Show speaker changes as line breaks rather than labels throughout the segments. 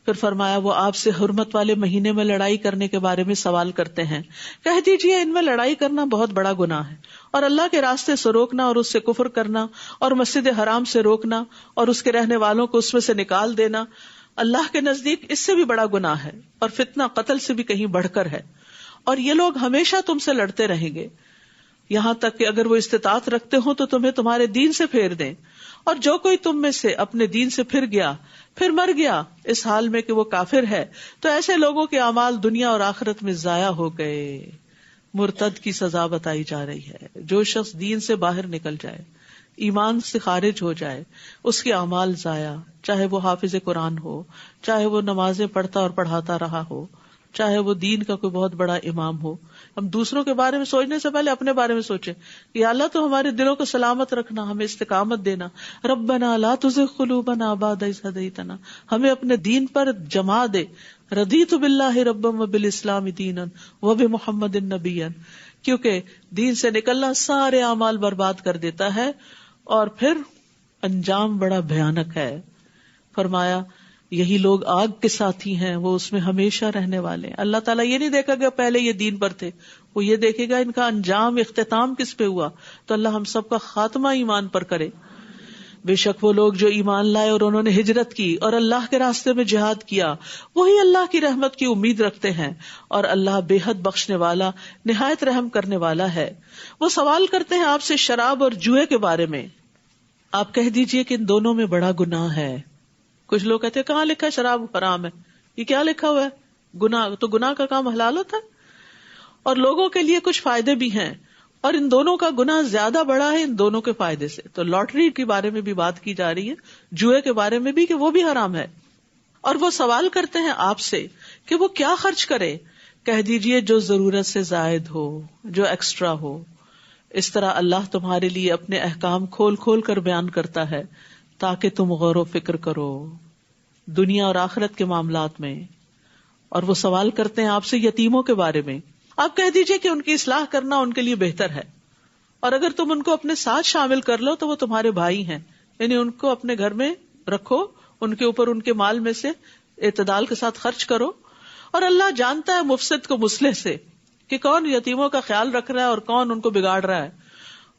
پھر فرمایا وہ آپ سے حرمت والے مہینے میں لڑائی کرنے کے بارے میں سوال کرتے ہیں، کہہ دیجئے ان میں لڑائی کرنا بہت بڑا گناہ ہے، اور اللہ کے راستے سے روکنا اور اس سے کفر کرنا اور مسجد حرام سے روکنا اور اس کے رہنے والوں کو اس میں سے نکال دینا اللہ کے نزدیک اس سے بھی بڑا گناہ ہے، اور فتنہ قتل سے بھی کہیں بڑھ کر ہے، اور یہ لوگ ہمیشہ تم سے لڑتے رہیں گے یہاں تک کہ اگر وہ استطاعت رکھتے ہوں تو تمہیں تمہارے دین سے پھیر دیں، اور جو کوئی تم میں سے اپنے دین سے پھر گیا پھر مر گیا اس حال میں کہ وہ کافر ہے تو ایسے لوگوں کے اعمال دنیا اور آخرت میں ضائع ہو گئے۔ مرتد کی سزا بتائی جا رہی ہے، جو شخص دین سے باہر نکل جائے، ایمان سے خارج ہو جائے، اس کے اعمال ضائع، چاہے وہ حافظ قرآن ہو، چاہے وہ نمازیں پڑھتا اور پڑھاتا رہا ہو، چاہے وہ دین کا کوئی بہت بڑا امام ہو۔ ہم دوسروں کے بارے میں سوچنے سے پہلے اپنے بارے میں سوچیں کہ یا اللہ تو ہمارے دلوں کو سلامت رکھنا، ہمیں استقامت دینا، ربنا لا تزغ قلوبنا بعد اذ ہدیتنا، ہمیں اپنے دین پر جما دے، رضیت باللہ ربا وبالاسلام دینا وبمحمد نبیا، کیونکہ دین سے نکلنا سارے اعمال برباد کر دیتا ہے اور پھر انجام بڑا بھیانک ہے۔ فرمایا یہی لوگ آگ کے ساتھی ہیں، وہ اس میں ہمیشہ رہنے والے ہیں۔ اللہ تعالیٰ یہ نہیں دیکھا کہ پہلے یہ دین پر تھے، وہ یہ دیکھے گا ان کا انجام اختتام کس پہ ہوا۔ تو اللہ ہم سب کا خاتمہ ایمان پر کرے۔ بے شک وہ لوگ جو ایمان لائے اور انہوں نے ہجرت کی اور اللہ کے راستے میں جہاد کیا، وہی اللہ کی رحمت کی امید رکھتے ہیں، اور اللہ بے حد بخشنے والا نہایت رحم کرنے والا ہے۔ وہ سوال کرتے ہیں آپ سے شراب اور جوئے کے بارے میں، آپ کہہ دیجئے کہ ان دونوں میں بڑا گناہ ہے۔ کچھ لوگ کہتے ہیں کہاں لکھا ہے شراب حرام ہے، یہ کیا لکھا ہوا ہے گناہ، تو گناہ کا کام حلال ہوتا ہے، اور لوگوں کے لیے کچھ فائدے بھی ہیں، اور ان دونوں کا گناہ زیادہ بڑا ہے ان دونوں کے فائدے سے۔ تو لاٹری کے بارے میں بھی بات کی جا رہی ہے، جوئے کے بارے میں بھی کہ وہ بھی حرام ہے۔ اور وہ سوال کرتے ہیں آپ سے کہ وہ کیا خرچ کرے، کہہ دیجئے جو ضرورت سے زائد ہو، جو ایکسٹرا ہو۔ اس طرح اللہ تمہارے لیے اپنے احکام کھول کھول کر بیان کرتا ہے تاکہ تم غور و فکر کرو دنیا اور آخرت کے معاملات میں۔ اور وہ سوال کرتے ہیں آپ سے یتیموں کے بارے میں، آپ کہہ دیجئے کہ ان کی اصلاح کرنا ان کے لیے بہتر ہے، اور اگر تم ان کو اپنے ساتھ شامل کر لو تو وہ تمہارے بھائی ہیں، یعنی ان کو اپنے گھر میں رکھو، ان کے اوپر ان کے مال میں سے اعتدال کے ساتھ خرچ کرو۔ اور اللہ جانتا ہے مفسد کو مصلح سے، کہ کون یتیموں کا خیال رکھ رہا ہے اور کون ان کو بگاڑ رہا ہے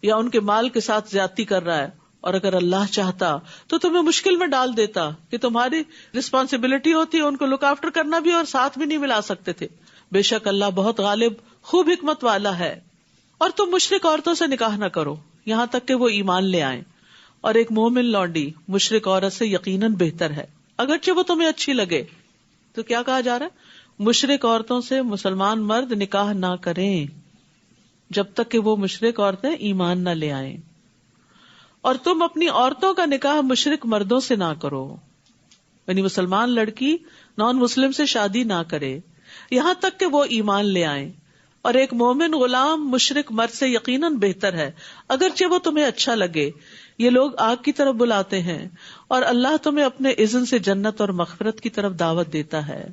یا ان کے مال کے ساتھ زیادتی کر رہا ہے۔ اور اگر اللہ چاہتا تو تمہیں مشکل میں ڈال دیتا کہ تمہاری رسپانسبلٹی ہوتی ہے ان کو لک آفٹر کرنا بھی، اور ساتھ بھی نہیں ملا سکتے تھے۔ بے شک اللہ بہت غالب خوب حکمت والا ہے۔ اور تم مشرک عورتوں سے نکاح نہ کرو یہاں تک کہ وہ ایمان لے آئیں، اور ایک مومن لونڈی مشرک عورت سے یقیناً بہتر ہے اگرچہ وہ تمہیں اچھی لگے۔ تو کیا کہا جا رہا ہے؟ مشرک عورتوں سے مسلمان مرد نکاح نہ کریں جب تک کہ وہ مشرک عورتیں ایمان نہ لے آئیں، اور تم اپنی عورتوں کا نکاح مشرک مردوں سے نہ کرو، یعنی مسلمان لڑکی نان مسلم سے شادی نہ کرے یہاں تک کہ وہ ایمان لے آئیں، اور ایک مومن غلام مشرک مرد سے یقیناً بہتر ہے اگرچہ وہ تمہیں اچھا لگے۔ یہ لوگ آگ کی طرف بلاتے ہیں، اور اللہ تمہیں اپنے اذن سے جنت اور مغفرت کی طرف دعوت دیتا ہے،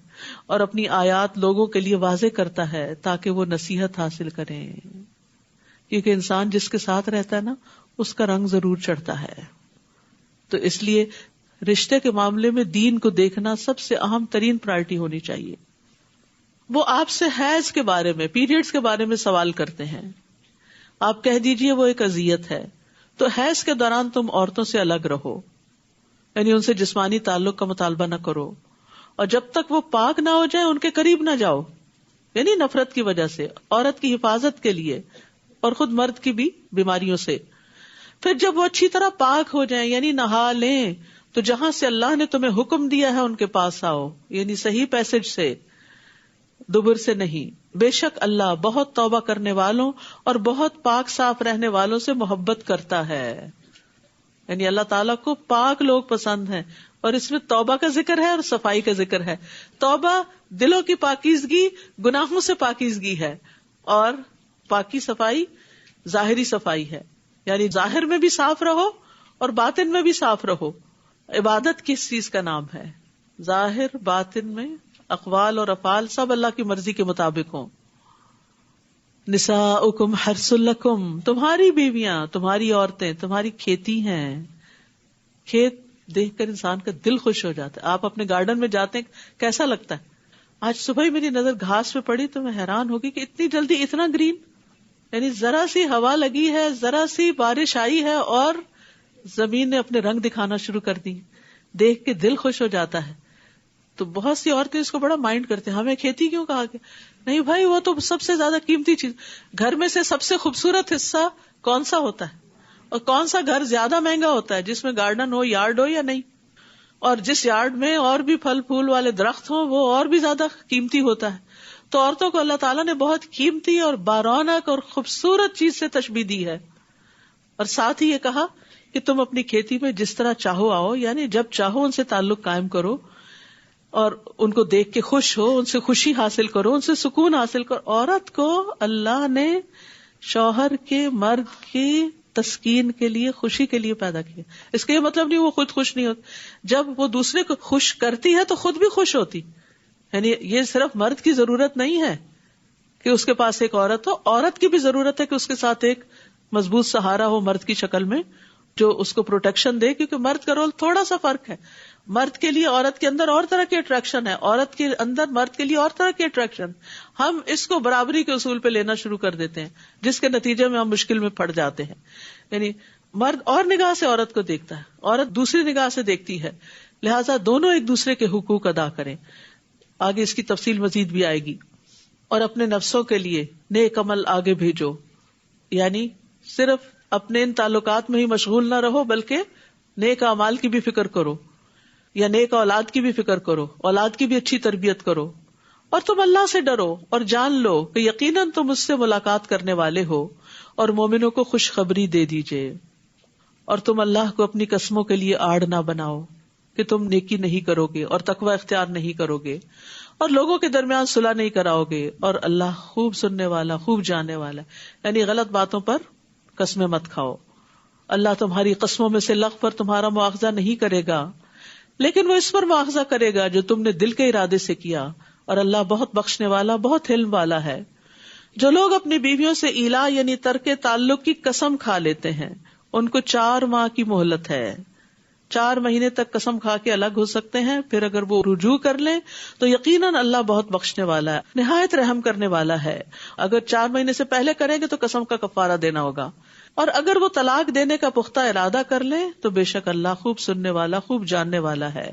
اور اپنی آیات لوگوں کے لیے واضح کرتا ہے تاکہ وہ نصیحت حاصل کریں، کیونکہ انسان جس کے ساتھ رہتا ہے نا اس کا رنگ ضرور چڑھتا ہے۔ تو اس لیے رشتے کے معاملے میں دین کو دیکھنا سب سے اہم ترین پرائرٹی ہونی چاہیے۔ وہ آپ سے حیض کے بارے میں، پیریڈز کے بارے میں سوال کرتے ہیں، آپ کہہ دیجئے وہ ایک اذیت ہے، تو حیض کے دوران تم عورتوں سے الگ رہو، یعنی ان سے جسمانی تعلق کا مطالبہ نہ کرو، اور جب تک وہ پاک نہ ہو جائے ان کے قریب نہ جاؤ، یعنی نفرت کی وجہ سے، عورت کی حفاظت کے لیے، اور خود مرد کی بھی بیماریوں سے۔ پھر جب وہ اچھی طرح پاک ہو جائیں یعنی نہا لیں تو جہاں سے اللہ نے تمہیں حکم دیا ہے ان کے پاس آؤ، یعنی صحیح پیسج سے، دبر سے نہیں۔ بے شک اللہ بہت توبہ کرنے والوں اور بہت پاک صاف رہنے والوں سے محبت کرتا ہے، یعنی اللہ تعالیٰ کو پاک لوگ پسند ہیں، اور اس میں توبہ کا ذکر ہے اور صفائی کا ذکر ہے۔ توبہ دلوں کی پاکیزگی، گناہوں سے پاکیزگی ہے، اور پاکی صفائی ظاہری صفائی ہے، یعنی ظاہر میں بھی صاف رہو اور باطن میں بھی صاف رہو۔ عبادت کس چیز کا نام ہے؟ ظاہر باطن میں اقوال اور افعال سب اللہ کی مرضی کے مطابق ہوں۔ نساؤکم حرث لکم، تمہاری بیویاں، تمہاری عورتیں تمہاری کھیتی ہیں۔ کھیت دیکھ کر انسان کا دل خوش ہو جاتا ہے. آپ اپنے گارڈن میں جاتے ہیں, کیسا لگتا ہے؟ آج صبح ہی میری نظر گھاس پہ پڑی تو میں حیران ہو گئی کہ اتنی جلدی اتنا گرین. یعنی ذرا سی ہوا لگی ہے, ذرا سی بارش آئی ہے اور زمین نے اپنے رنگ دکھانا شروع کر دی. دیکھ کے دل خوش ہو جاتا ہے. تو بہت سی عورتیں اس کو بڑا مائنڈ کرتے ہیں, ہمیں کھیتی کیوں کہا گیا؟ نہیں بھائی, وہ تو سب سے زیادہ قیمتی چیز. گھر میں سے سب سے خوبصورت حصہ کون سا ہوتا ہے, اور کون سا گھر زیادہ مہنگا ہوتا ہے؟ جس میں گارڈن ہو, یارڈ ہو یا نہیں. اور جس یارڈ میں اور بھی پھل پھول والے درخت ہوں وہ اور بھی زیادہ قیمتی ہوتا ہے. تو عورتوں کو اللہ تعالیٰ نے بہت قیمتی اور بارونق اور خوبصورت چیز سے تشبیہ دی ہے. اور ساتھ ہی یہ کہا کہ تم اپنی کھیتی میں جس طرح چاہو آؤ, یعنی جب چاہو ان سے تعلق قائم کرو اور ان کو دیکھ کے خوش ہو, ان سے خوشی حاصل کرو, ان سے سکون حاصل کرو. عورت کو اللہ نے شوہر کے, مرد کی تسکین کے لیے, خوشی کے لیے پیدا کیا. اس کا یہ مطلب نہیں وہ خود خوش نہیں ہوتی. جب وہ دوسرے کو خوش کرتی ہے تو خود بھی خوش ہوتی. یعنی یہ صرف مرد کی ضرورت نہیں ہے کہ اس کے پاس ایک عورت ہو, عورت کی بھی ضرورت ہے کہ اس کے ساتھ ایک مضبوط سہارا ہو مرد کی شکل میں, جو اس کو پروٹیکشن دے. کیونکہ مرد کا رول تھوڑا سا فرق ہے. مرد کے لیے عورت کے اندر اور طرح کی اٹریکشن ہے, عورت کے اندر مرد کے لیے اور طرح کی اٹریکشن. ہم اس کو برابری کے اصول پہ لینا شروع کر دیتے ہیں, جس کے نتیجے میں ہم مشکل میں پڑ جاتے ہیں. یعنی مرد اور نگاہ سے عورت کو دیکھتا ہے, عورت دوسری نگاہ سے دیکھتی ہے. لہٰذا دونوں ایک دوسرے کے حقوق ادا کریں. آگے اس کی تفصیل مزید بھی آئے گی. اور اپنے نفسوں کے لیے نیک عمل آگے بھیجو. یعنی صرف اپنے ان تعلقات میں ہی مشغول نہ رہو, بلکہ نیک اعمال کی بھی فکر کرو, یا نیک اولاد کی بھی فکر کرو, اولاد کی بھی اچھی تربیت کرو. اور تم اللہ سے ڈرو اور جان لو کہ یقیناً تم اس سے ملاقات کرنے والے ہو, اور مومنوں کو خوشخبری دے دیجئے. اور تم اللہ کو اپنی قسموں کے لیے آڑ نہ بناؤ کہ تم نیکی نہیں کرو گے اور تقوی اختیار نہیں کرو گے, اور لوگوں کے درمیان صلح نہیں کراؤ گے, اور اللہ خوب سننے والا, خوب جاننے والا. یعنی غلط باتوں پر قسمیں مت کھاؤ. اللہ تمہاری قسموں میں سے لغو پر تمہارا مواخذہ نہیں کرے گا, لیکن وہ اس پر مواخذہ کرے گا جو تم نے دل کے ارادے سے کیا, اور اللہ بہت بخشنے والا, بہت حلم والا ہے. جو لوگ اپنی بیویوں سے ایلا یعنی ترک تعلق کی قسم کھا لیتے ہیں, ان کو 4 ماہ کی مہلت ہے. 4 مہینے تک قسم کھا کے الگ ہو سکتے ہیں, پھر اگر وہ رجوع کر لیں تو یقیناً اللہ بہت بخشنے والا ہے, نہایت رحم کرنے والا ہے. اگر 4 مہینے سے پہلے کریں گے تو قسم کا کفارہ دینا ہوگا, اور اگر وہ طلاق دینے کا پختہ ارادہ کر لیں تو بے شک اللہ خوب سننے والا, خوب جاننے والا ہے.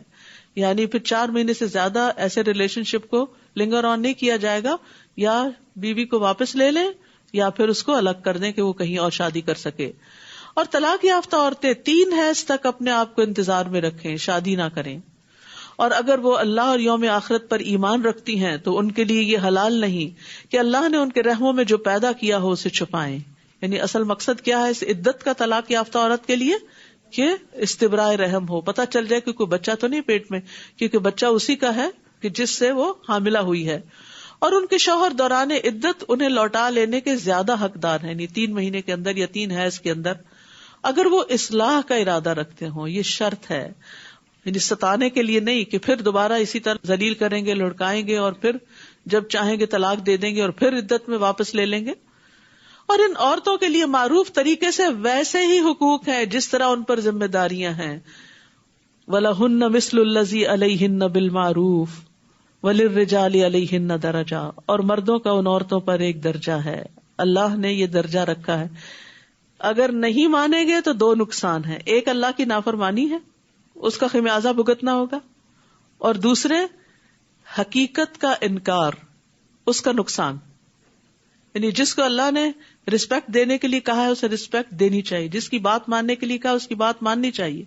یعنی پھر 4 مہینے سے زیادہ ایسے ریلیشن شپ کو لنگر آن نہیں کیا جائے گا, یا بیوی کو واپس لے لیں یا پھر اس کو الگ کر دیں کہ وہ کہیں اور شادی کر سکے. اور طلاق یافتہ عورتیں 3 حیض تک اپنے آپ کو انتظار میں رکھیں, شادی نہ کریں. اور اگر وہ اللہ اور یوم آخرت پر ایمان رکھتی ہیں تو ان کے لیے یہ حلال نہیں کہ اللہ نے ان کے رحموں میں جو پیدا کیا ہو اسے چھپائیں. یعنی اصل مقصد کیا ہے اس عدت کا طلاق یافتہ عورت کے لیے, کہ استبراء رحم ہو, پتہ چل جائے کہ کوئی بچہ تو نہیں پیٹ میں, کیونکہ بچہ اسی کا ہے کہ جس سے وہ حاملہ ہوئی ہے. اور ان کے شوہر دوران عدت انہیں لوٹا لینے کے زیادہ حقدار ہیں, یعنی 3 مہینے کے اندر یا 3 حیض کے اندر, اگر وہ اصلاح کا ارادہ رکھتے ہوں. یہ شرط ہے, یعنی ستانے کے لیے نہیں کہ پھر دوبارہ اسی طرح ذلیل کریں گے, لڑکائیں گے, اور پھر جب چاہیں گے طلاق دے دیں گے اور پھر عدت میں واپس لے لیں گے. اور ان عورتوں کے لیے معروف طریقے سے ویسے ہی حقوق ہیں جس طرح ان پر ذمہ داریاں ہیں. وَلَهُنَّ مِثْلُ الَّذِي عَلَيْهِنَّ بِالْمَعْرُوفِ وَلِلرِّجَالِ عَلَيْهِنَّ دَرَجَةٌ, اور مردوں کا ان عورتوں پر ایک درجہ ہے. اللہ نے یہ درجہ رکھا ہے. اگر نہیں مانیں گے تو 2 نقصان ہیں. ایک اللہ کی نافرمانی ہے, اس کا خمیازہ بھگتنا ہوگا, اور دوسرے حقیقت کا انکار, اس کا نقصان. یعنی جس کو اللہ نے رسپیکٹ دینے کے لیے کہا ہے اسے رسپیکٹ دینی چاہیے, جس کی بات ماننے کے لیے کہا اس کی بات ماننی چاہیے.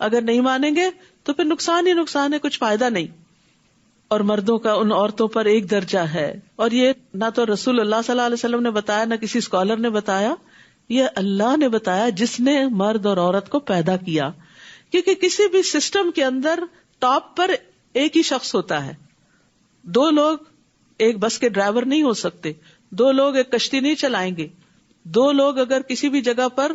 اگر نہیں مانیں گے تو پھر نقصان ہی نقصان ہے, کچھ فائدہ نہیں. اور مردوں کا ان عورتوں پر ایک درجہ ہے, اور یہ نہ تو رسول اللہ صلی اللہ علیہ وسلم نے بتایا, نہ کسی اسکالر نے بتایا, یہ اللہ نے بتایا جس نے مرد اور عورت کو پیدا کیا. کیونکہ کسی بھی سسٹم کے اندر ٹاپ پر ایک ہی شخص ہوتا ہے. 2 لوگ ایک بس کے ڈرائیور نہیں ہو سکتے, 2 لوگ ایک کشتی نہیں چلائیں گے. 2 لوگ اگر کسی بھی جگہ پر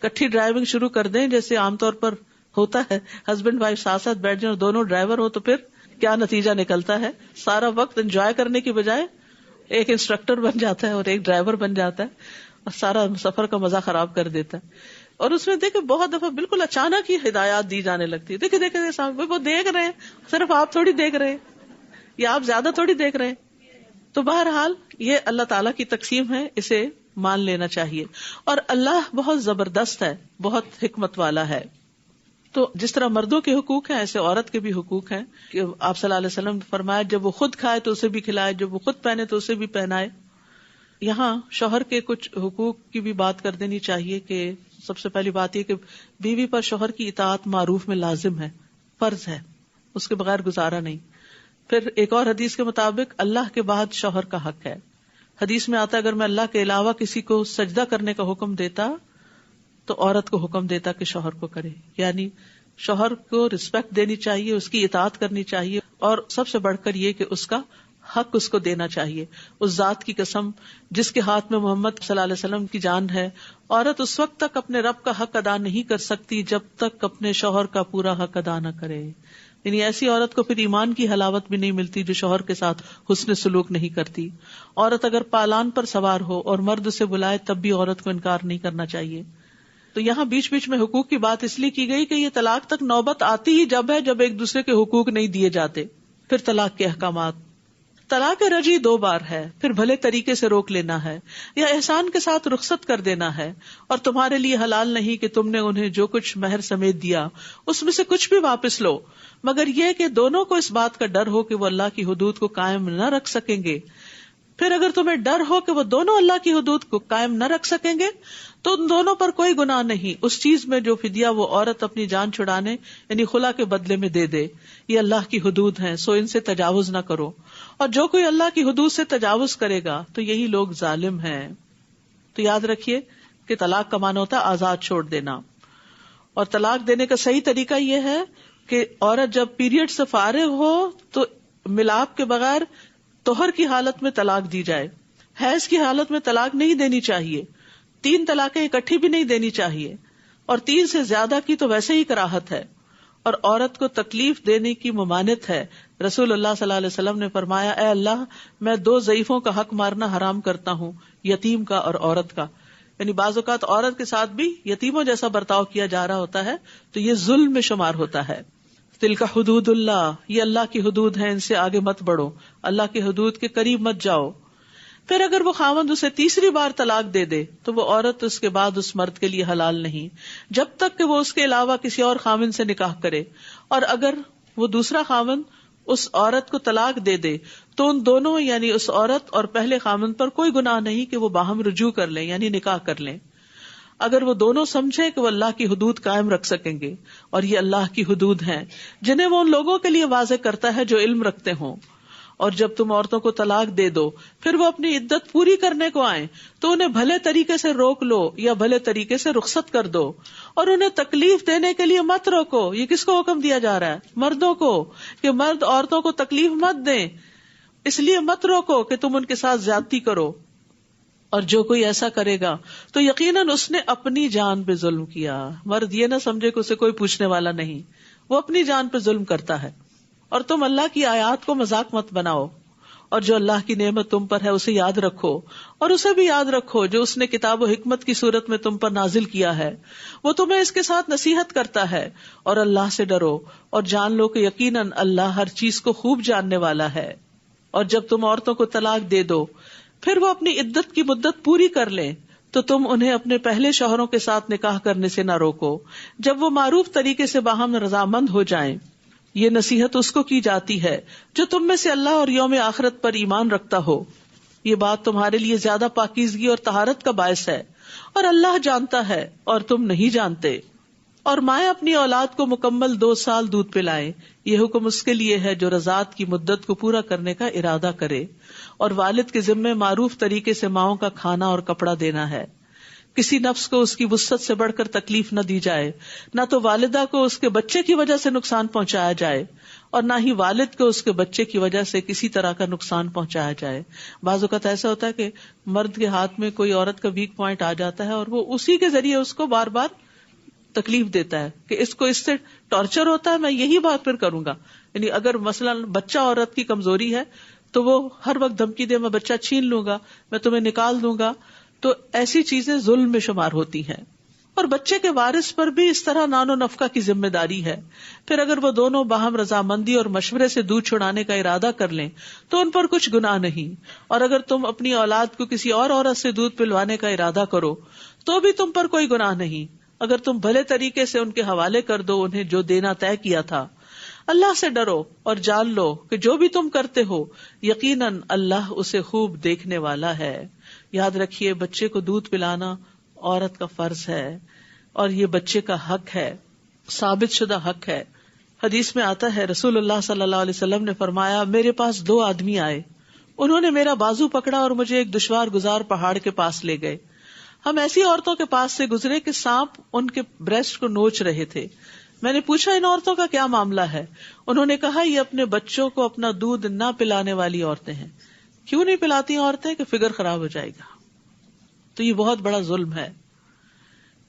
کٹھی ڈرائیونگ شروع کر دیں, جیسے عام طور پر ہوتا ہے, ہسبینڈ وائف ساتھ ساتھ بیٹھ جائیں اور دونوں ڈرائیور ہو, تو پھر کیا نتیجہ نکلتا ہے؟ سارا وقت انجوائے کرنے کی بجائے ایک انسٹرکٹر بن جاتا ہے اور ایک ڈرائیور بن جاتا ہے, اور سارا سفر کا مزہ خراب کر دیتا ہے. اور اس میں دیکھیں بہت دفعہ بالکل اچانک ہی ہدایات دی جانے لگتی ہے. دیکھیں دیکھیں سامنے وہ دیکھ رہے ہیں, صرف آپ تھوڑی دیکھ رہے ہیں یا آپ زیادہ تھوڑی دیکھ رہے ہیں. تو بہرحال یہ اللہ تعالیٰ کی تقسیم ہے, اسے مان لینا چاہیے. اور اللہ بہت زبردست ہے, بہت حکمت والا ہے. تو جس طرح مردوں کے حقوق ہیں ایسے عورت کے بھی حقوق ہیں کہ آپ صلی اللہ علیہ وسلم نے فرمایا جب وہ خود کھائے تو اسے بھی کھلائے, جب وہ خود پہنے تو اسے بھی پہنائے. یہاں شوہر کے کچھ حقوق کی بھی بات کر دینی چاہیے کہ سب سے پہلی بات یہ کہ بیوی پر شوہر کی اطاعت معروف میں لازم ہے, فرض ہے, اس کے بغیر گزارا نہیں. پھر ایک اور حدیث کے مطابق اللہ کے بعد شوہر کا حق ہے. حدیث میں آتا ہے اگر میں اللہ کے علاوہ کسی کو سجدہ کرنے کا حکم دیتا تو عورت کو حکم دیتا کہ شوہر کو کرے. یعنی شوہر کو رسپیکٹ دینی چاہیے, اس کی اطاعت کرنی چاہیے, اور سب سے بڑھ کر یہ کہ اس کا حق اس کو دینا چاہیے. اس ذات کی قسم جس کے ہاتھ میں محمد صلی اللہ علیہ وسلم کی جان ہے, عورت اس وقت تک اپنے رب کا حق ادا نہیں کر سکتی جب تک اپنے شوہر کا پورا حق ادا نہ کرے. یعنی ایسی عورت کو پھر ایمان کی حلاوت بھی نہیں ملتی جو شوہر کے ساتھ حسن سلوک نہیں کرتی. عورت اگر پالان پر سوار ہو اور مرد اسے بلائے تب بھی عورت کو انکار نہیں کرنا چاہیے. تو یہاں بیچ بیچ میں حقوق کی بات اس لیے کی گئی کہ یہ طلاق تک نوبت آتی ہی جب ہے جب ایک دوسرے کے حقوق نہیں دیے جاتے. پھر طلاق کے احکامات. طلاق رجعی 2 بار ہے, پھر بھلے طریقے سے روک لینا ہے یا احسان کے ساتھ رخصت کر دینا ہے, اور تمہارے لیے حلال نہیں کہ تم نے انہیں جو کچھ مہر سمیت دیا اس میں سے کچھ بھی واپس لو, مگر یہ کہ دونوں کو اس بات کا ڈر ہو کہ وہ اللہ کی حدود کو قائم نہ رکھ سکیں گے. پھر اگر تمہیں ڈر ہو کہ وہ دونوں اللہ کی حدود کو قائم نہ رکھ سکیں گے تو ان دونوں پر کوئی گناہ نہیں اس چیز میں جو فدیہ وہ عورت اپنی جان چھڑانے یعنی خلا کے بدلے میں دے دے. یہ اللہ کی حدود ہیں سو ان سے تجاوز نہ کرو, اور جو کوئی اللہ کی حدود سے تجاوز کرے گا تو یہی لوگ ظالم ہیں. تو یاد رکھیے کہ طلاق کا معنی ہوتا ہے آزاد چھوڑ دینا, اور طلاق دینے کا صحیح طریقہ یہ ہے کہ عورت جب پیریڈ سے فارغ ہو تو ملاپ کے بغیر طہر کی حالت میں طلاق دی جائے. حیض کی حالت میں طلاق نہیں دینی چاہیے, 3 طلاقیں اکٹھی بھی نہیں دینی چاہیے, اور 3 سے زیادہ کی تو ویسے ہی کراہت ہے, اور عورت کو تکلیف دینے کی ممانعت ہے. رسول اللہ صلی اللہ علیہ وسلم نے فرمایا اے اللہ میں 2 ضعیفوں کا حق مارنا حرام کرتا ہوں, یتیم کا اور عورت کا. یعنی بعض اوقات عورت کے ساتھ بھی یتیموں جیسا برتاؤ کیا جا رہا ہوتا ہے تو یہ ظلم میں شمار ہوتا ہے. تلک حدود اللہ, یہ اللہ کی حدود ہیں, ان سے آگے مت بڑھو, اللہ کی حدود کے قریب مت جاؤ. پھر اگر وہ خاوند اسے تیسری بار طلاق دے دے تو وہ عورت اس کے بعد اس مرد کے لیے حلال نہیں جب تک کہ وہ اس کے علاوہ کسی اور خاوند سے نکاح کرے. اور اگر وہ دوسرا خاوند اس عورت کو طلاق دے دے تو ان دونوں یعنی اس عورت اور پہلے خاوند پر کوئی گناہ نہیں کہ وہ باہم رجوع کر لیں یعنی نکاح کر لیں, اگر وہ دونوں سمجھیں کہ وہ اللہ کی حدود قائم رکھ سکیں گے. اور یہ اللہ کی حدود ہیں جنہیں وہ ان لوگوں کے لیے واضح کرتا ہے جو علم رکھتے ہوں. اور جب تم عورتوں کو طلاق دے دو پھر وہ اپنی عدت پوری کرنے کو آئیں تو انہیں بھلے طریقے سے روک لو یا بھلے طریقے سے رخصت کر دو, اور انہیں تکلیف دینے کے لیے مت روکو. یہ کس کو حکم دیا جا رہا ہے؟ مردوں کو, کہ مرد عورتوں کو تکلیف مت دیں, اس لیے مت روکو کہ تم ان کے ساتھ زیادتی کرو. اور جو کوئی ایسا کرے گا تو یقیناً اس نے اپنی جان پہ ظلم کیا. مرد یہ نہ سمجھے کہ اسے کوئی پوچھنے والا نہیں, وہ اپنی جان پہ ظلم کرتا ہے. اور تم اللہ کی آیات کو مذاق مت بناؤ, اور جو اللہ کی نعمت تم پر ہے اسے یاد رکھو, اور اسے بھی یاد رکھو جو اس نے کتاب و حکمت کی صورت میں تم پر نازل کیا ہے, وہ تمہیں اس کے ساتھ نصیحت کرتا ہے. اور اللہ سے ڈرو اور جان لو کہ یقیناً اللہ ہر چیز کو خوب جاننے والا ہے. اور جب تم عورتوں کو طلاق دے دو پھر وہ اپنی عدت کی مدت پوری کر لیں تو تم انہیں اپنے پہلے شوہروں کے ساتھ نکاح کرنے سے نہ روکو جب وہ معروف طریقے سے باہم رضامند ہو جائیں. یہ نصیحت اس کو کی جاتی ہے جو تم میں سے اللہ اور یوم آخرت پر ایمان رکھتا ہو. یہ بات تمہارے لیے زیادہ پاکیزگی اور طہارت کا باعث ہے, اور اللہ جانتا ہے اور تم نہیں جانتے. اور مائیں اپنی اولاد کو مکمل 2 سال دودھ پلائیں, یہ حکم اس کے لیے ہے جو رضاعت کی مدت کو پورا کرنے کا ارادہ کرے. اور والد کے ذمے معروف طریقے سے ماؤں کا کھانا اور کپڑا دینا ہے. کسی نفس کو اس کی وسعت سے بڑھ کر تکلیف نہ دی جائے, نہ تو والدہ کو اس کے بچے کی وجہ سے نقصان پہنچایا جائے اور نہ ہی والد کو اس کے بچے کی وجہ سے کسی طرح کا نقصان پہنچایا جائے. بعض اوقات ایسا ہوتا ہے کہ مرد کے ہاتھ میں کوئی عورت کا ویک پوائنٹ آ جاتا ہے اور وہ اسی کے ذریعے اس کو بار بار تکلیف دیتا ہے کہ اس کو اس سے ٹارچر ہوتا ہے, میں یہی بات پھر کروں گا. یعنی اگر مثلا بچہ عورت کی کمزوری ہے تو وہ ہر وقت دھمکی دے میں بچہ چھین لوں گا, میں تمہیں نکال دوں گا, تو ایسی چیزیں ظلم میں شمار ہوتی ہیں. اور بچے کے وارث پر بھی اس طرح نان و نفقہ کی ذمہ داری ہے. پھر اگر وہ دونوں باہم رضامندی اور مشورے سے دودھ چھڑانے کا ارادہ کر لیں تو ان پر کچھ گناہ نہیں. اور اگر تم اپنی اولاد کو کسی اور عورت سے دودھ پلوانے کا ارادہ کرو تو بھی تم پر کوئی گناہ نہیں، اگر تم بھلے طریقے سے ان کے حوالے کر دو انہیں جو دینا طے کیا تھا. اللہ سے ڈرو اور جان لو کہ جو بھی تم کرتے ہو یقیناً اللہ اسے خوب دیکھنے والا ہے. یاد رکھیے بچے کو دودھ پلانا عورت کا فرض ہے اور یہ بچے کا حق ہے، ثابت شدہ حق ہے. حدیث میں آتا ہے رسول اللہ صلی اللہ علیہ وسلم نے فرمایا میرے پاس 2 آدمی آئے، انہوں نے میرا بازو پکڑا اور مجھے ایک دشوار گزار پہاڑ کے پاس لے گئے. ہم ایسی عورتوں کے پاس سے گزرے کہ سانپ ان کے بریسٹ کو نوچ رہے تھے. میں نے پوچھا ان عورتوں کا کیا معاملہ ہے؟ انہوں نے کہا یہ اپنے بچوں کو اپنا دودھ نہ پلانے والی عورتیں ہیں. کیوں نہیں پلاتی عورتیں؟ کہ فگر خراب ہو جائے گا. تو یہ بہت بڑا ظلم ہے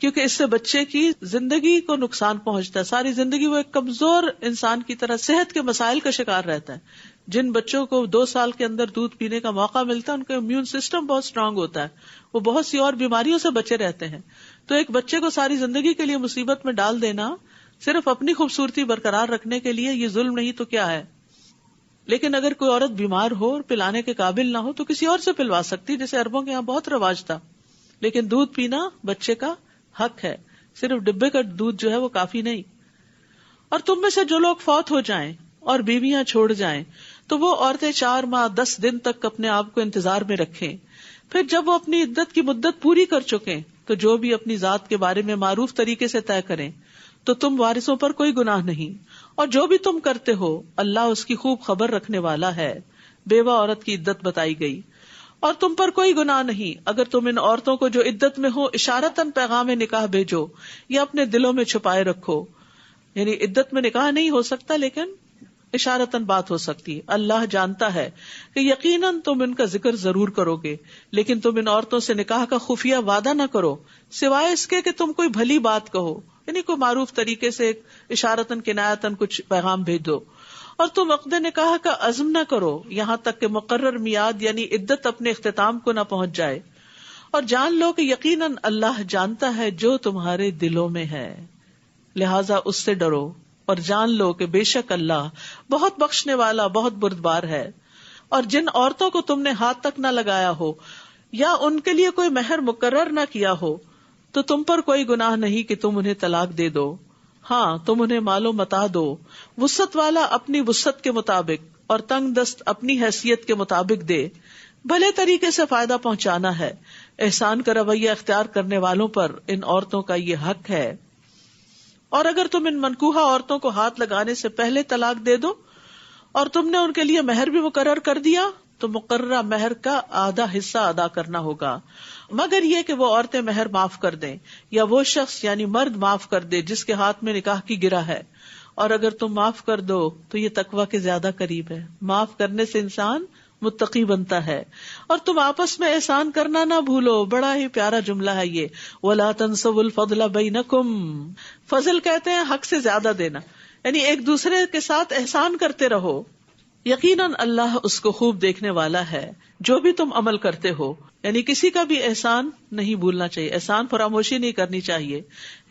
کیونکہ اس سے بچے کی زندگی کو نقصان پہنچتا ہے. ساری زندگی وہ ایک کمزور انسان کی طرح صحت کے مسائل کا شکار رہتا ہے. جن بچوں کو 2 سال کے اندر دودھ پینے کا موقع ملتا ہے ان کا امیون سسٹم بہت اسٹرانگ ہوتا ہے، وہ بہت سی اور بیماریوں سے بچے رہتے ہیں. تو ایک بچے کو ساری زندگی کے لیے مصیبت میں ڈال دینا صرف اپنی خوبصورتی برقرار رکھنے کے لیے، یہ ظلم نہیں تو کیا ہے؟ لیکن اگر کوئی عورت بیمار ہو اور پلانے کے قابل نہ ہو تو کسی اور سے پلوا سکتی، جیسے عربوں کے یہاں بہت رواج تھا. لیکن دودھ پینا بچے کا حق ہے، صرف ڈبے کا دودھ جو ہے وہ کافی نہیں. اور تم میں سے جو لوگ فوت ہو جائیں اور بیویاں چھوڑ جائیں تو وہ عورتیں 4 ماہ 10 دن تک اپنے آپ کو انتظار میں رکھیں. پھر جب وہ اپنی عدت کی مدت پوری کر چکیں تو جو بھی اپنی ذات کے بارے میں معروف طریقے سے طے کریں تو تم وارثوں پر کوئی گناہ نہیں. اور جو بھی تم کرتے ہو اللہ اس کی خوب خبر رکھنے والا ہے. بیوہ عورت کی عدت بتائی گئی. اور تم پر کوئی گناہ نہیں اگر تم ان عورتوں کو جو عدت میں ہو اشارتاً پیغام نکاح بھیجو یا اپنے دلوں میں چھپائے رکھو. یعنی عدت میں نکاح نہیں ہو سکتا لیکن اشارتاً بات ہو سکتی ہے. اللہ جانتا ہے کہ یقیناً تم ان کا ذکر ضرور کرو گے، لیکن تم ان عورتوں سے نکاح کا خفیہ وعدہ نہ کرو سوائے اس کے کہ تم کوئی بھلی بات کہو، یعنی کوئی معروف طریقے سے اشارتاً کنایتاً کچھ پیغام بھیج دو. اور تم عقد نکاح کا عزم نہ کرو یہاں تک کہ مقرر میعاد یعنی عدت اپنے اختتام کو نہ پہنچ جائے. اور جان لو کہ یقیناً اللہ جانتا ہے جو تمہارے دلوں میں ہے، لہذا اس سے ڈرو اور جان لو کہ بے شک اللہ بہت بخشنے والا بہت بردبار ہے. اور جن عورتوں کو تم نے ہاتھ تک نہ لگایا ہو یا ان کے لیے کوئی مہر مقرر نہ کیا ہو تو تم پر کوئی گناہ نہیں کہ تم انہیں طلاق دے دو. ہاں تم انہیں مال و متاع دو، وسعت والا اپنی وسعت کے مطابق اور تنگ دست اپنی حیثیت کے مطابق دے. بھلے طریقے سے فائدہ پہنچانا ہے. احسان کا رویہ اختیار کرنے والوں پر ان عورتوں کا یہ حق ہے. اور اگر تم ان منکوحہ عورتوں کو ہاتھ لگانے سے پہلے طلاق دے دو اور تم نے ان کے لیے مہر بھی مقرر کر دیا تو مقررہ مہر کا آدھا حصہ ادا کرنا ہوگا، مگر یہ کہ وہ عورتیں مہر معاف کر دیں یا وہ شخص یعنی مرد معاف کر دے جس کے ہاتھ میں نکاح کی گرہ ہے. اور اگر تم معاف کر دو تو یہ تقویٰ کے زیادہ قریب ہے. معاف کرنے سے انسان متقی بنتا ہے. اور تم آپس میں احسان کرنا نہ بھولو. بڑا ہی پیارا جملہ ہے یہ، وَلَا تَنْسَوُا الْفَضْلَ بَيْنَكُمْ. فضل کہتے ہیں حق سے زیادہ دینا، یعنی ایک دوسرے کے ساتھ احسان کرتے رہو. یقیناً اللہ اس کو خوب دیکھنے والا ہے جو بھی تم عمل کرتے ہو. یعنی کسی کا بھی احسان نہیں بھولنا چاہیے، احسان فراموشی نہیں کرنی چاہیے.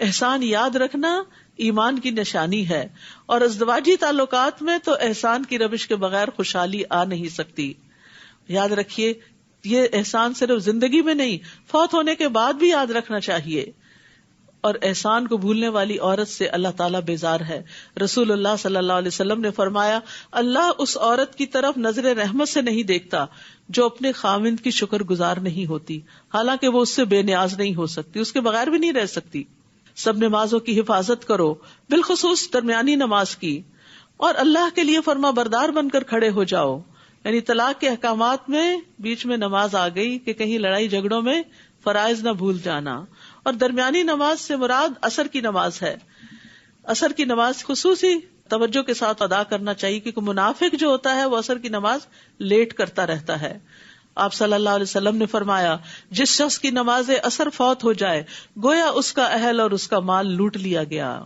احسان یاد رکھنا ایمان کی نشانی ہے، اور ازدواجی تعلقات میں تو احسان کی روش کے بغیر خوشحالی آ نہیں سکتی. یاد رکھیے یہ احسان صرف زندگی میں نہیں، فوت ہونے کے بعد بھی یاد رکھنا چاہیے. اور احسان کو بھولنے والی عورت سے اللہ تعالیٰ بیزار ہے. رسول اللہ صلی اللہ علیہ وسلم نے فرمایا اللہ اس عورت کی طرف نظر رحمت سے نہیں دیکھتا جو اپنے خاوند کی شکر گزار نہیں ہوتی، حالانکہ وہ اس سے بے نیاز نہیں ہو سکتی، اس کے بغیر بھی نہیں رہ سکتی. سب نمازوں کی حفاظت کرو، بالخصوص درمیانی نماز کی، اور اللہ کے لیے فرما بردار بن کر کھڑے ہو جاؤ. یعنی طلاق کے احکامات میں بیچ میں نماز آ گئی کہ کہیں لڑائی جھگڑوں میں فرائض نہ بھول جانا. اور درمیانی نماز سے مراد عصر کی نماز ہے. عصر کی نماز خصوصی توجہ کے ساتھ ادا کرنا چاہیے کیونکہ منافق جو ہوتا ہے وہ عصر کی نماز لیٹ کرتا رہتا ہے. آپ صلی اللہ علیہ وسلم نے فرمایا جس شخص کی نماز عصر فوت ہو جائے گویا اس کا اہل اور اس کا مال لوٹ لیا گیا.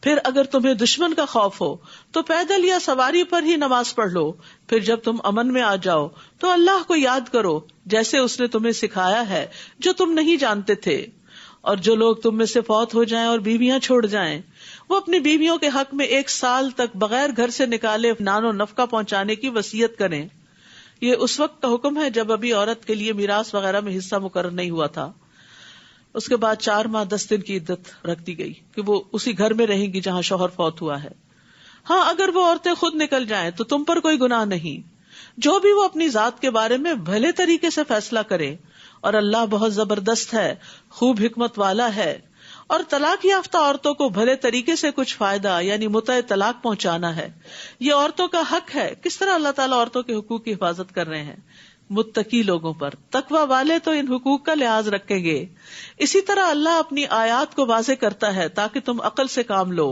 پھر اگر تمہیں دشمن کا خوف ہو تو پیدل یا سواری پر ہی نماز پڑھ لو. پھر جب تم امن میں آ جاؤ تو اللہ کو یاد کرو جیسے اس نے تمہیں سکھایا ہے جو تم نہیں جانتے تھے. اور جو لوگ تم میں سے فوت ہو جائیں اور بیویاں چھوڑ جائیں وہ اپنی بیویوں کے حق میں 1 سال تک بغیر گھر سے نکالے نان و نفقہ پہنچانے کی وصیت کریں. یہ اس وقت کا حکم ہے جب ابھی عورت کے لیے میراث وغیرہ میں حصہ مقرر نہیں ہوا تھا. اس کے بعد 4 ماہ 10 دن کی عدت رکھ دی گئی کہ وہ اسی گھر میں رہیں گی جہاں شوہر فوت ہوا ہے. ہاں اگر وہ عورتیں خود نکل جائیں تو تم پر کوئی گناہ نہیں. جو بھی وہ اپنی ذات کے بارے میں بھلے طریقے سے فیصلہ کرے، اور اللہ بہت زبردست ہے، خوب حکمت والا ہے. اور طلاق یافتہ عورتوں کو بھلے طریقے سے کچھ فائدہ یعنی متع طلاق پہنچانا ہے. یہ عورتوں کا حق ہے. کس طرح اللہ تعالیٰ عورتوں کے حقوق کی حفاظت کر رہے ہیں؟ متقی لوگوں پر. تقوی والے تو ان حقوق کا لحاظ رکھیں گے. اسی طرح اللہ اپنی آیات کو واضح کرتا ہے تاکہ تم عقل سے کام لو.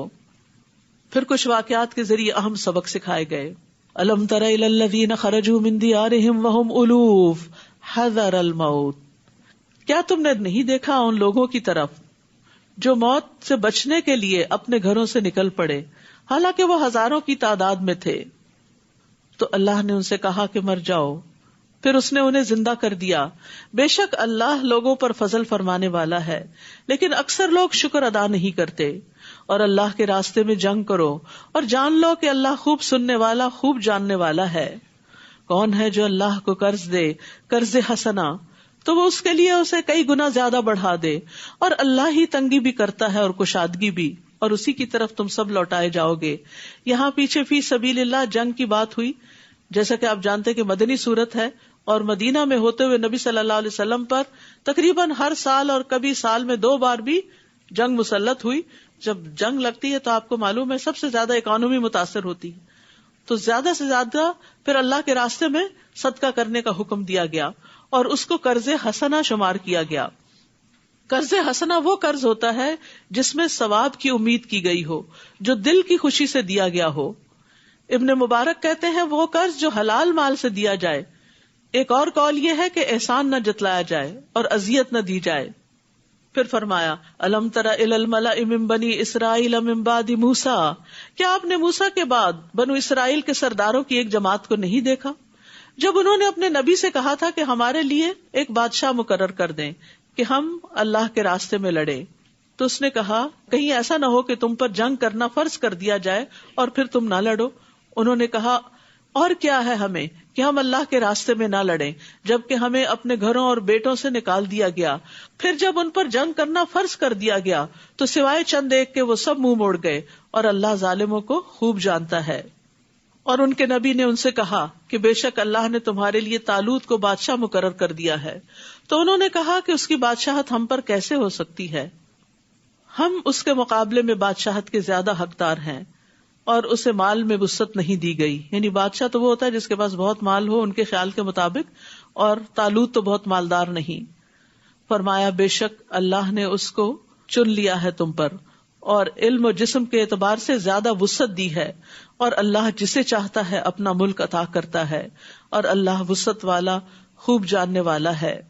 پھر کچھ واقعات کے ذریعے اہم سبق سکھائے گئے. الم تر الی الذین خرجوا من دیارہم وہم الوف حذر الموت. کیا تم نے نہیں دیکھا ان لوگوں کی طرف جو موت سے بچنے کے لیے اپنے گھروں سے نکل پڑے حالانکہ وہ ہزاروں کی تعداد میں تھے. تو اللہ نے ان سے کہا کہ مر جاؤ، پھر اس نے انہیں زندہ کر دیا. بے شک اللہ لوگوں پر فضل فرمانے والا ہے، لیکن اکثر لوگ شکر ادا نہیں کرتے. اور اللہ کے راستے میں جنگ کرو اور جان لو کہ اللہ خوب سننے والا، خوب جاننے والا ہے. کون ہے جو اللہ کو قرض دے قرض حسنا تو وہ اس کے لیے اسے کئی گنا زیادہ بڑھا دے، اور اللہ ہی تنگی بھی کرتا ہے اور کشادگی بھی، اور اسی کی طرف تم سب لوٹائے جاؤ گے. یہاں پیچھے فی سبیل اللہ جنگ کی بات ہوئی، جیسا کہ آپ جانتے کہ مدنی صورت ہے، اور مدینہ میں ہوتے ہوئے نبی صلی اللہ علیہ وسلم پر تقریباً ہر سال اور کبھی سال میں 2 بار بھی جنگ مسلط ہوئی. جب جنگ لگتی ہے تو آپ کو معلوم ہے سب سے زیادہ اکانومی متاثر ہوتی ہے، تو زیادہ سے زیادہ پھر اللہ کے راستے میں صدقہ کرنے کا حکم دیا گیا اور اس کو قرض حسنہ شمار کیا گیا. قرض حسنہ وہ قرض ہوتا ہے جس میں ثواب کی امید کی گئی ہو، جو دل کی خوشی سے دیا گیا ہو. ابن مبارک کہتے ہیں وہ قرض جو حلال مال سے دیا جائے. ایک اور قول یہ ہے کہ احسان نہ جتلایا جائے اور اذیت نہ دی جائے. پھر فرمایا الم تر الی الملأ من بنی اسرائیل من بعد موسیٰ. کیا آپ نے موسیٰ کے بعد بنو اسرائیل کے سرداروں کی ایک جماعت کو نہیں دیکھا جب انہوں نے اپنے نبی سے کہا تھا کہ ہمارے لیے ایک بادشاہ مقرر کر دیں کہ ہم اللہ کے راستے میں لڑیں. تو اس نے کہا کہیں ایسا نہ ہو کہ تم پر جنگ کرنا فرض کر دیا جائے اور پھر تم نہ لڑو. انہوں نے کہا اور کیا ہے ہمیں کہ ہم اللہ کے راستے میں نہ لڑیں جبکہ ہمیں اپنے گھروں اور بیٹوں سے نکال دیا گیا. پھر جب ان پر جنگ کرنا فرض کر دیا گیا تو سوائے چند ایک کے وہ سب منہ موڑ گئے، اور اللہ ظالموں کو خوب جانتا ہے. اور ان کے نبی نے ان سے کہا کہ بے شک اللہ نے تمہارے لیے طالوت کو بادشاہ مقرر کر دیا ہے. تو انہوں نے کہا کہ اس کی بادشاہت ہم پر کیسے ہو سکتی ہے، ہم اس کے مقابلے میں بادشاہت کے زیادہ حقدار ہیں. اور اسے مال میں وسعت نہیں دی گئی، یعنی بادشاہ تو وہ ہوتا ہے جس کے پاس بہت مال ہو ان کے خیال کے مطابق، اور طالوت تو بہت مالدار نہیں. فرمایا بے شک اللہ نے اس کو چن لیا ہے تم پر، اور علم و جسم کے اعتبار سے زیادہ وسعت دی ہے، اور اللہ جسے چاہتا ہے اپنا ملک عطا کرتا ہے، اور اللہ وسعت والا خوب جاننے والا ہے.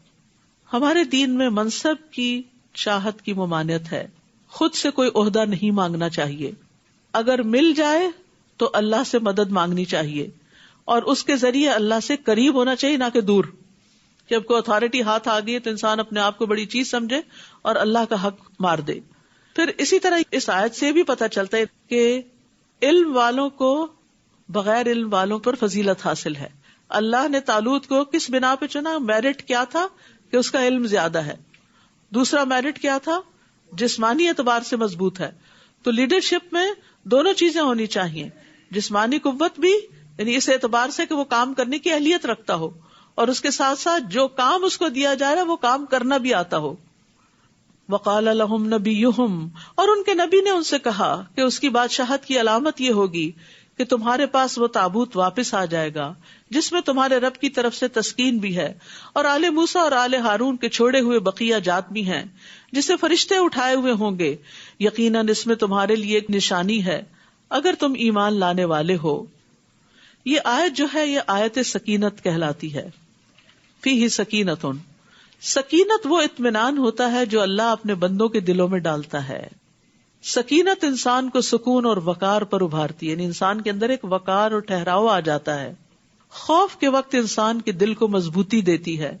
ہمارے دین میں منصب کی چاہت کی ممانعت ہے. خود سے کوئی عہدہ نہیں مانگنا چاہیے. اگر مل جائے تو اللہ سے مدد مانگنی چاہیے، اور اس کے ذریعے اللہ سے قریب ہونا چاہیے، نہ کہ دور. جب کوئی اتھارٹی ہاتھ آ گئی تو انسان اپنے آپ کو بڑی چیز سمجھے اور اللہ کا حق مار دے. پھر اسی طرح اس آیت سے بھی پتہ چلتا ہے کہ علم والوں کو بغیر علم والوں پر فضیلت حاصل ہے. اللہ نے طالوت کو کس بنا پہ چنا؟ میرٹ کیا تھا کہ اس کا علم زیادہ ہے. دوسرا میرٹ کیا تھا؟ جسمانی اعتبار سے مضبوط ہے. تو لیڈرشپ میں دونوں چیزیں ہونی چاہیے، جسمانی قوت بھی یعنی اس اعتبار سے کہ وہ کام کرنے کی اہلیت رکھتا ہو، اور اس کے ساتھ ساتھ جو کام اس کو دیا جا رہا ہے وہ کام کرنا بھی آتا ہو. وقال لهم نبیہم، اور ان کے نبی نے ان سے کہا کہ اس کی بادشاہت کی علامت یہ ہوگی کہ تمہارے پاس وہ تابوت واپس آ جائے گا جس میں تمہارے رب کی طرف سے تسکین بھی ہے، اور آل موسیٰ اور آل ہارون کے چھوڑے ہوئے بقیہ جات بھی ہیں جسے فرشتے اٹھائے ہوئے ہوں گے. یقیناً اس میں تمہارے لیے ایک نشانی ہے اگر تم ایمان لانے والے ہو. یہ آیت جو ہے یہ آیت سکینت کہلاتی ہے. فیہ سکینتن، سکینت وہ اطمینان ہوتا ہے جو اللہ اپنے بندوں کے دلوں میں ڈالتا ہے. سکینت انسان کو سکون اور وقار پر ابھارتی ہے، یعنی انسان کے اندر ایک وقار اور ٹھہراؤ آ جاتا ہے. خوف کے وقت انسان کے دل کو مضبوطی دیتی ہے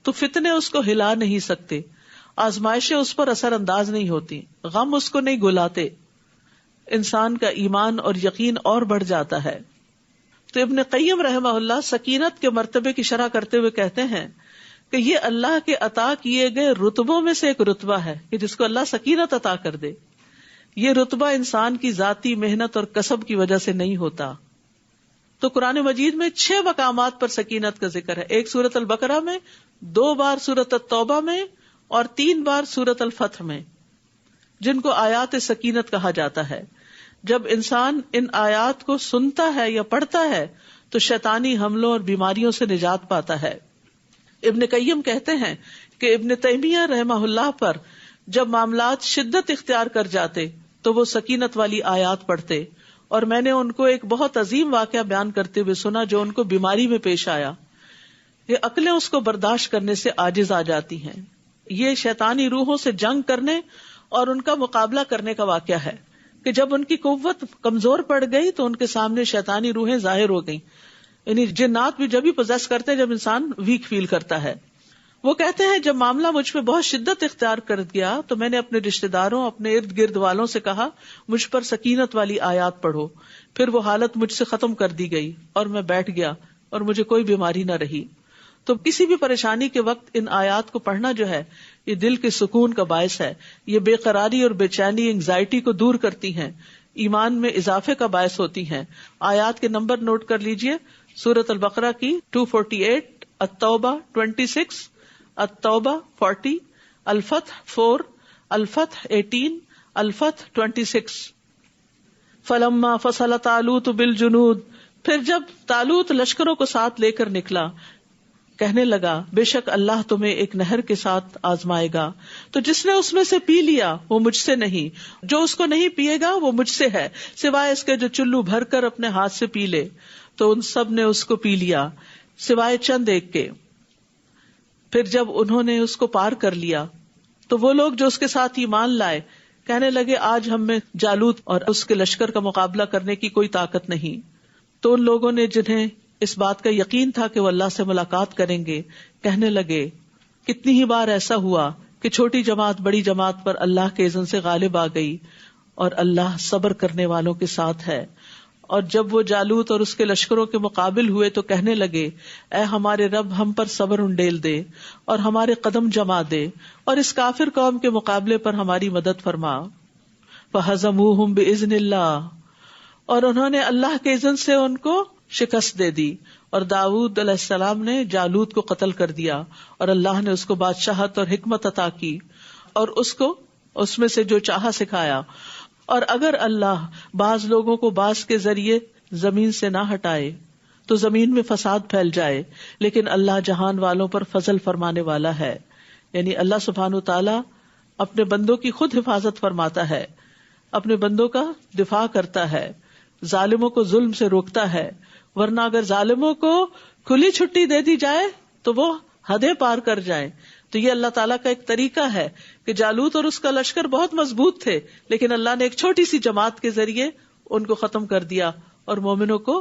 تو فتنے اس کو ہلا نہیں سکتے، آزمائشیں اس پر اثر انداز نہیں ہوتی، غم اس کو نہیں گلاتے، انسان کا ایمان اور یقین اور بڑھ جاتا ہے. تو ابن قیم رحمہ اللہ سکینت کے مرتبے کی شرح کرتے ہوئے کہتے ہیں کہ یہ اللہ کے عطا کیے گئے رتبوں میں سے ایک رتبہ ہے کہ جس کو اللہ سکینت عطا کر دے. یہ رتبہ انسان کی ذاتی محنت اور کسب کی وجہ سے نہیں ہوتا. تو قرآن مجید میں 6 مقامات پر سکینت کا ذکر ہے، ایک سورۃ البقرہ میں، 2 بار سورۃ التوبہ میں اور 3 بار سورۃ الفتح میں، جن کو آیات سکینت کہا جاتا ہے. جب انسان ان آیات کو سنتا ہے یا پڑھتا ہے تو شیطانی حملوں اور بیماریوں سے نجات پاتا ہے. ابن قیم کہتے ہیں کہ ابن تیمیہ رحمہ اللہ پر جب معاملات شدت اختیار کر جاتے تو وہ سکینت والی آیات پڑھتے، اور میں نے ان کو ایک بہت عظیم واقعہ بیان کرتے ہوئے سنا جو ان کو بیماری میں پیش آیا. یہ عقلیں اس کو برداشت کرنے سے عاجز آ جاتی ہیں. یہ شیطانی روحوں سے جنگ کرنے اور ان کا مقابلہ کرنے کا واقعہ ہے کہ جب ان کی قوت کمزور پڑ گئی تو ان کے سامنے شیطانی روحیں ظاہر ہو گئیں. یعنی جنات بھی جب ہی پوزیس کرتے ہیں جب انسان ویک فیل کرتا ہے. وہ کہتے ہیں جب معاملہ مجھ پہ بہت شدت اختیار کر گیا تو میں نے اپنے رشتہ داروں، اپنے ارد گرد والوں سے کہا مجھ پر سکینت والی آیات پڑھو. پھر وہ حالت مجھ سے ختم کر دی گئی اور میں بیٹھ گیا اور مجھے کوئی بیماری نہ رہی. تو کسی بھی پریشانی کے وقت ان آیات کو پڑھنا جو ہے یہ دل کے سکون کا باعث ہے. یہ بے قراری اور بے چینی، انگزائٹی کو دور کرتی ہیں، ایمان میں اضافے کا باعث ہوتی ہیں. آیات کے نمبر نوٹ کر لیجئے. سورۃ البقرہ کی 248، التوبہ 26، التوبہ 40، الفتح 4، الفتح 18، الفتح 26. فلما فصل طالوت بالجنود، پھر جب طالوت لشکروں کو ساتھ لے کر نکلا، کہنے لگا بے شک اللہ تمہیں ایک نہر کے ساتھ آزمائے گا، تو جس نے اس میں سے پی لیا وہ مجھ سے نہیں، جو اس کو نہیں پیے گا وہ مجھ سے ہے، سوائے اس کے جو چلو بھر کر اپنے ہاتھ سے پی لے. تو ان سب نے اس کو پی لیا سوائے چند ایک کے. پھر جب انہوں نے اس کو پار کر لیا تو وہ لوگ جو اس کے ساتھ ایمان لائے کہنے لگے آج ہم میں جالوت اور اس کے لشکر کا مقابلہ کرنے کی کوئی طاقت نہیں. تو ان لوگوں نے جنہیں اس بات کا یقین تھا کہ وہ اللہ سے ملاقات کریں گے کہنے لگے کتنی ہی بار ایسا ہوا کہ چھوٹی جماعت بڑی جماعت پر اللہ کے اذن سے غالب آ گئی اور اللہ صبر کرنے والوں کے ساتھ ہے. اور جب وہ جالوت اور اس کے لشکروں کے مقابل ہوئے تو کہنے لگے اے ہمارے رب ہم پر صبر انڈیل دے اور ہمارے قدم جما دے اور اس کافر قوم کے مقابلے پر ہماری مدد فرما. فہزموہم بإذن اللہ، اور انہوں نے اللہ کے اذن سے ان کو شکست دے دی. اور داؤد علیہ السلام نے جالوت کو قتل کر دیا اور اللہ نے اس کو بادشاہت اور حکمت عطا کی اور اس کو اس میں سے جو چاہا سکھایا. اور اگر اللہ بعض لوگوں کو بعض کے ذریعے زمین سے نہ ہٹائے تو زمین میں فساد پھیل جائے، لیکن اللہ جہان والوں پر فضل فرمانے والا ہے. یعنی اللہ سبحانہ وتعالی اپنے بندوں کی خود حفاظت فرماتا ہے، اپنے بندوں کا دفاع کرتا ہے، ظالموں کو ظلم سے روکتا ہے. ورنہ اگر ظالموں کو کھلی چھٹی دے دی جائے تو وہ حدیں پار کر جائیں. تو یہ اللہ تعالیٰ کا ایک طریقہ ہے کہ جالوت اور اس کا لشکر بہت مضبوط تھے لیکن اللہ نے ایک چھوٹی سی جماعت کے ذریعے ان کو ختم کر دیا اور مومنوں کو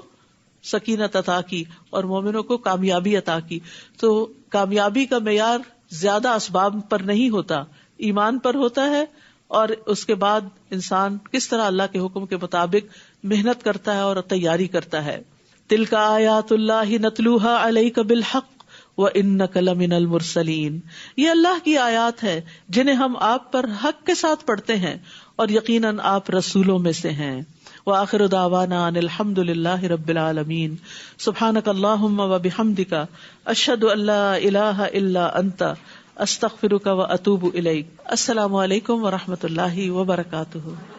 سکینت عطا کی اور مومنوں کو کامیابی عطا کی. تو کامیابی کا معیار زیادہ اسباب پر نہیں ہوتا، ایمان پر ہوتا ہے، اور اس کے بعد انسان کس طرح اللہ کے حکم کے مطابق محنت کرتا ہے اور تیاری کرتا ہے. تلک آیات اللہ نتلوها علیک بالحق وَإِنَّكَ لَمِنَ الْمُرْسَلِينَ، یہ اللہ کی آیات ہے جنہیں ہم آپ پر حق کے ساتھ پڑھتے ہیں اور یقیناً آپ رسولوں میں سے ہیں. وآخر دعوانا ان الحمد للہ رب العالمین. سبحانک اللہم وبحمدک اشہد ان لا الہ الا انت استغفرک واتوب الیک. السلام علیکم ورحمۃ اللہ وبرکاتہ.